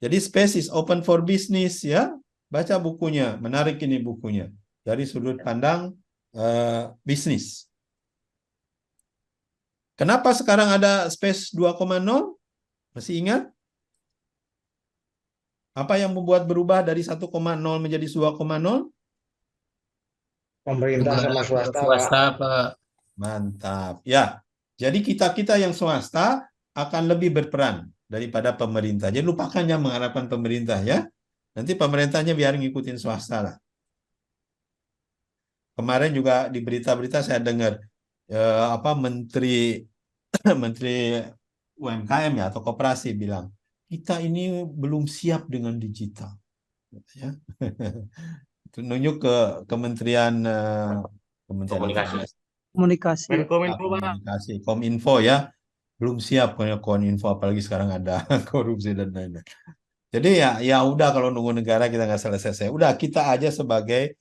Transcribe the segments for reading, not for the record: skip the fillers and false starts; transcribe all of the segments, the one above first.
Jadi space is open for business ya. Baca bukunya, menarik ini bukunya dari sudut pandang bisnis. Kenapa sekarang ada space 2.0? Masih ingat? Apa yang membuat berubah dari 1.0 menjadi 2.0? Pemerintah sama swasta, Pak. Pak. Mantap. Ya. Jadi kita-kita yang swasta akan lebih berperan daripada pemerintah. Jadi lupakan yang mengharapkan pemerintah ya. Nanti pemerintahnya biar ngikutin swasta lah. Kemarin juga di berita-berita saya dengar menteri menteri UMKM ya atau koperasi bilang kita ini belum siap dengan digital. Ya. Itu nunjuk ke Kementerian Komunikasi. Komunikasi, Kominfo ya, belum siap punya Kominfo apalagi sekarang ada korupsi dan lain-lain. Jadi ya udah kalau nunggu negara kita nggak selesai. Udah kita aja sebagai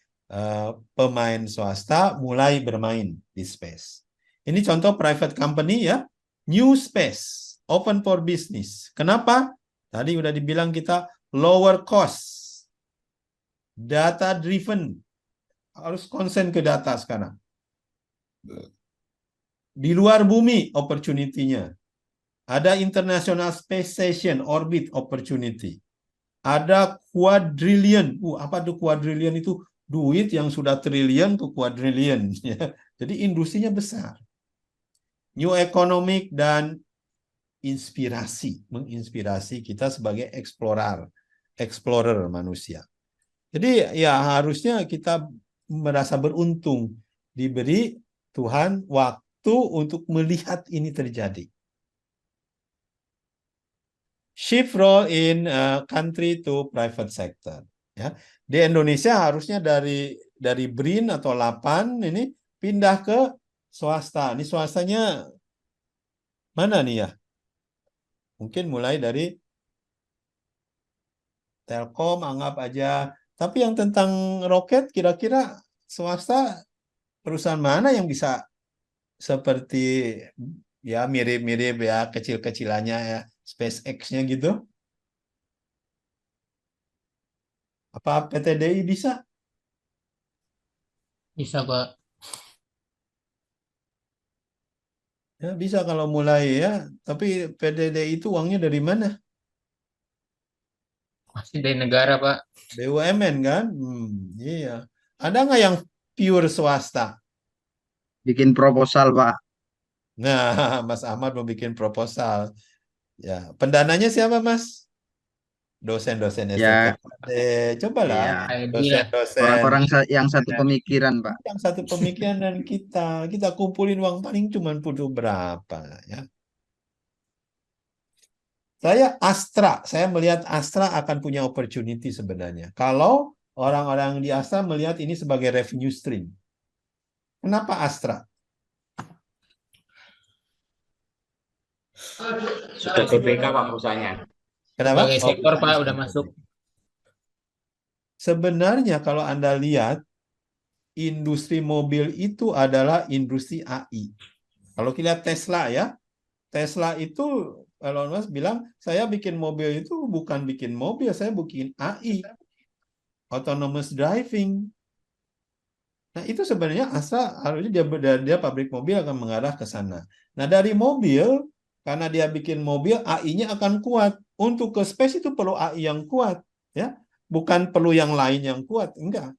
pemain swasta mulai bermain di space. Ini contoh private company ya, new space, open for business. Kenapa? Tadi udah dibilang kita lower cost, data driven, harus konsen ke data sekarang. Di luar bumi opportunity-nya. Ada International Space Station orbit opportunity. Ada quadrillion. Apa tuh quadrillion itu? Duit yang sudah triliun ke quadrillion. Jadi industrinya besar. New economic dan inspirasi. Menginspirasi kita sebagai explorer manusia. Jadi ya harusnya kita merasa beruntung diberi Tuhan waktu untuk melihat ini terjadi. Shift role in country to private sector. Ya, di Indonesia harusnya dari BRIN atau LAPAN ini pindah ke swasta. Ini swastanya mana nih ya? Mungkin mulai dari Telkom anggap aja. Tapi yang tentang roket kira-kira swasta perusahaan mana yang bisa seperti ya mirip-mirip ya kecil-kecilannya ya SpaceX-nya gitu? Apa PTDI bisa? Bisa, Pak. Ya, bisa kalau mulai ya. Tapi PTDI itu uangnya dari mana? Masih dari negara, Pak. BUMN kan? Iya. Ada nggak yang pure swasta? Bikin proposal, Pak. Nah, Mas Ahmad mau bikin proposal. Ya, pendananya siapa, Mas? Dosen-dosen Ya, STKD. Cobalah iya. dosen-dosen Orang-orang yang satu pemikiran, Pak. yang satu pemikiran dan kita kumpulin uang paling cuma butuh berapa ya. Saya melihat Astra akan punya opportunity sebenarnya. Kalau orang-orang di Astra melihat ini sebagai revenue stream. Kenapa Astra? Sudah TBK, Pak, perusahaannya. Kenapa? Sebagai sektor, Pak, udah masuk. Sebenarnya kalau Anda lihat, industri mobil itu adalah industri AI. Kalau kita lihat Tesla ya, Tesla itu Elon Musk bilang, saya bikin mobil itu bukan bikin mobil, saya bikin AI. Autonomous driving. Nah, itu sebenarnya asal harusnya dia pabrik mobil akan mengarah ke sana. Nah, dari mobil, karena dia bikin mobil, AI-nya akan kuat. Untuk ke space itu perlu AI yang kuat, ya. Bukan perlu yang lain yang kuat, enggak.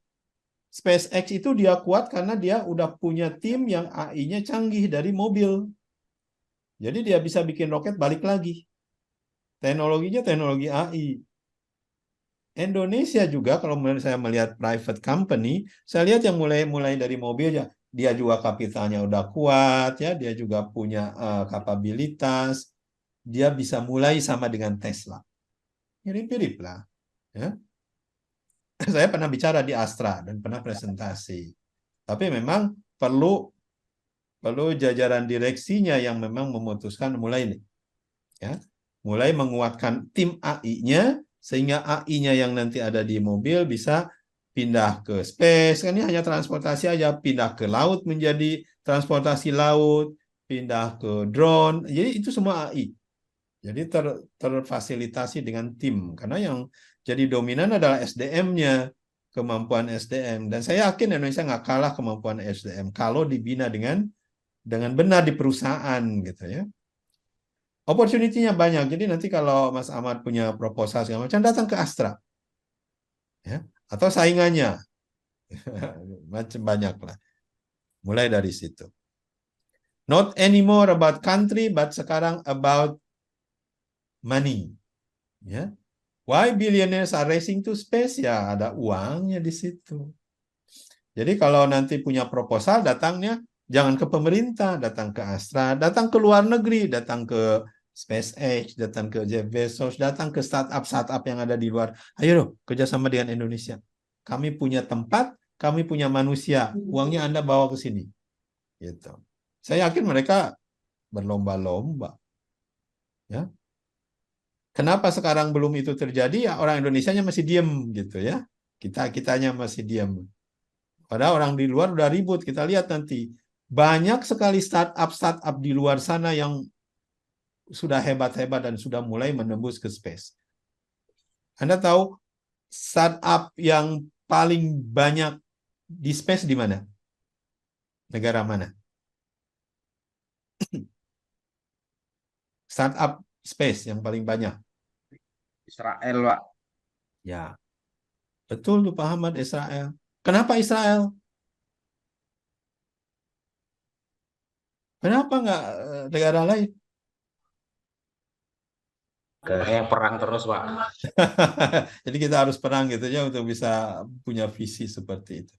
SpaceX itu dia kuat karena dia udah punya tim yang AI-nya canggih dari mobil. Jadi dia bisa bikin roket balik lagi. Teknologinya teknologi AI. Indonesia juga kalau saya melihat private company, saya lihat yang mulai dari mobil ya, dia juga kapitalnya udah kuat ya, dia juga punya kapabilitas, dia bisa mulai sama dengan Tesla. Mirip-mirip lah. Ya. Saya pernah bicara di Astra dan pernah presentasi. Tapi memang perlu jajaran direksinya yang memang memutuskan mulai nih. Ya. Mulai menguatkan tim AI-nya sehingga AI-nya yang nanti ada di mobil bisa pindah ke space, kan ini hanya transportasi aja, pindah ke laut menjadi transportasi laut, pindah ke drone, jadi itu semua AI. Jadi terfasilitasi dengan tim. Karena yang jadi dominan adalah SDM-nya, kemampuan SDM. Dan saya yakin Indonesia nggak kalah kemampuan SDM kalau dibina dengan benar di perusahaan gitu ya. Opportunity-nya banyak. Jadi nanti kalau Mas Ahmad punya proposal segala macam, datang ke Astra. Ya. Atau saingannya. Macam banyak lah. Mulai dari situ. Not anymore about country, but sekarang about money. Ya. Why billionaires are racing to space? Ya, ada uangnya di situ. Jadi kalau nanti punya proposal, datangnya jangan ke pemerintah, datang ke Astra, datang ke luar negeri, datang ke SpaceX, datang ke Jeff Bezos, datang ke startup-startup yang ada di luar. Ayo dong, kerjasama dengan Indonesia. Kami punya tempat, kami punya manusia. Uangnya Anda bawa ke sini. Gitu. Saya yakin mereka berlomba-lomba. Ya. Kenapa sekarang belum itu terjadi? Ya orang Indonesianya masih diem gitu ya. Kitanya masih diem. Padahal orang di luar udah ribut. Kita lihat nanti. Banyak sekali startup di luar sana yang sudah hebat-hebat dan sudah mulai menembus ke space. Anda tahu startup yang paling banyak di space di mana? Negara mana? Startup space yang paling banyak. Israel, Pak. Ya, betul tuh Pak Ahmad, Israel. Kenapa Israel? Kenapa nggak negara lain? Kayak perang terus, Pak. Jadi kita harus perang gitu ya untuk bisa punya visi seperti itu.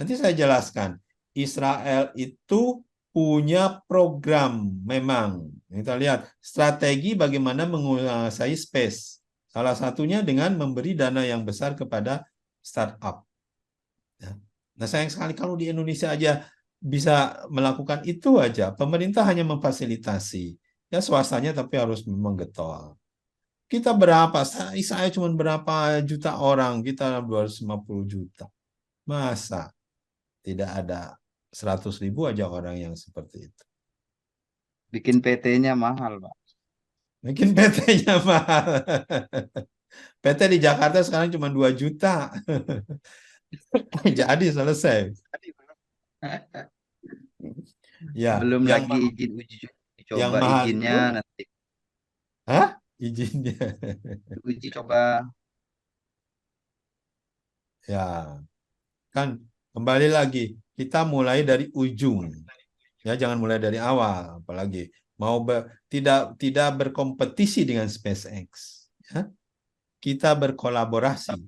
Nanti saya jelaskan. Israel itu punya program memang. Kita lihat strategi bagaimana menguasai space. Salah satunya dengan memberi dana yang besar kepada startup. Ya. Nah sayang sekali kalau di Indonesia aja bisa melakukan itu aja. Pemerintah hanya memfasilitasi. Ya swastanya tapi harus menggetol. Kita berapa? Saya cuma berapa juta orang. Kita 250 juta. Masa tidak ada 100.000 aja orang yang seperti itu. Bikin PT-nya mahal, Pak. Mungkin PT-nya mahal. PT di Jakarta sekarang cuma 2 juta. Jadi selesai. Ya, Belum yang lagi izin uji yang coba mahal izinnya itu, nanti hah? Izinnya. uji coba. Ya, kan kembali lagi kita mulai dari ujung. Ya, jangan mulai dari awal, apalagi mau tidak berkompetisi dengan SpaceX. Ya. Kita berkolaborasi.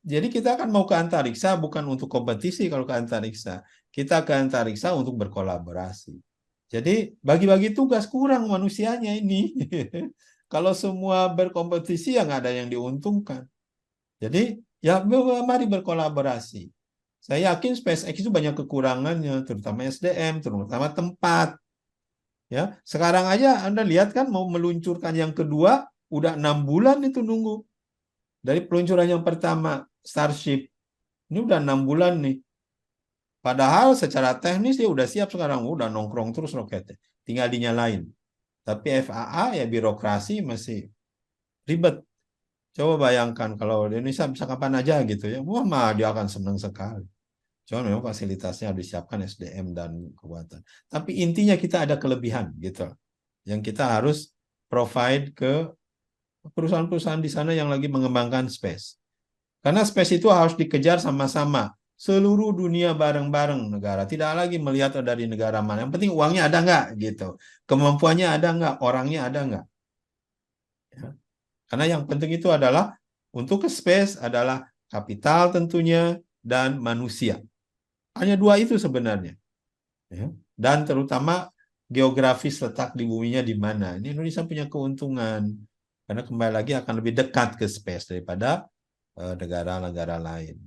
Jadi kita akan mau ke antariksa bukan untuk kompetisi kalau ke antariksa. Kita ke antariksa untuk berkolaborasi. Jadi bagi-bagi tugas kurang manusianya ini. Kalau semua berkompetisi ya nggak ada yang diuntungkan. Jadi ya mari berkolaborasi. Saya yakin SpaceX itu banyak kekurangannya, terutama SDM, terutama tempat. Ya, sekarang aja Anda lihat kan mau meluncurkan yang kedua, udah 6 bulan itu nunggu. Dari peluncuran yang pertama, Starship, ini udah 6 bulan nih. Padahal secara teknis dia udah siap sekarang, udah nongkrong terus roketnya, tinggal dinyalain. Tapi FAA ya birokrasi masih ribet. Coba bayangkan kalau di Indonesia bisa kapan aja gitu ya, wah mah dia akan senang sekali. Cuma memang fasilitasnya harus disiapkan SDM dan kekuatan. Tapi intinya kita ada kelebihan gitu, yang kita harus provide ke perusahaan-perusahaan di sana yang lagi mengembangkan space. Karena space itu harus dikejar sama-sama. Seluruh dunia bareng-bareng negara. Tidak lagi melihat dari negara mana. Yang penting uangnya ada nggak gitu. Kemampuannya ada nggak. Orangnya ada nggak. Ya. Karena yang penting itu adalah untuk ke space adalah kapital tentunya dan manusia. Hanya dua itu sebenarnya. Ya. Dan terutama geografis letak di buminya di mana. Ini Indonesia punya keuntungan. Karena kembali lagi akan lebih dekat ke space daripada negara-negara lain.